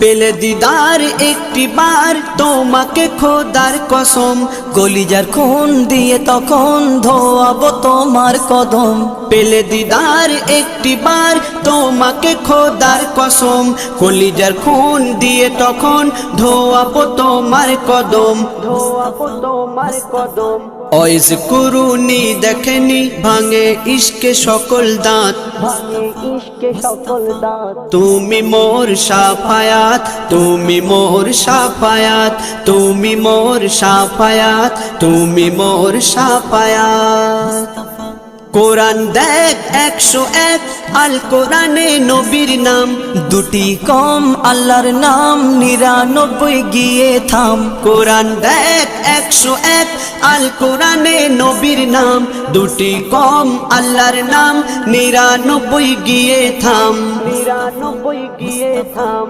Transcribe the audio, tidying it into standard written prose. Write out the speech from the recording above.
পেলে দিদার একটি বার তোমাকে খোদার কসম, কলিজার খুন দিয়ে তখন ধোয়াবো তোমার কদম। পেলে দিদার একটি বার তোমাকে খোদার কসম, কলিজার খুন দিয়ে তখন ধোয়াবো তোমার কদম, ধোয়াবো তোমার কদম। ওয়াইজ কুরুনি দেখেনি ভাঙে ইশকে সকল দাঁত, ভাঙে ইশকে সকল দাঁত। তুমি মোর শাফায়াত, তুমি মোর শাফায়াত, তুমি মোর শাফায়াত, তুমি মোর শাফায়াত। কোরআন দেখ 101 আল কোরআনে নবীর নাম, দুটি কম আল্লাহর নাম 99 গিয়ে থাম। কোরআন দেখ 101 আল কোরআনে নবীর নাম, দুটি কম আল্লাহর নাম 99 গিয়ে থাম, 99 গিয়ে থাম।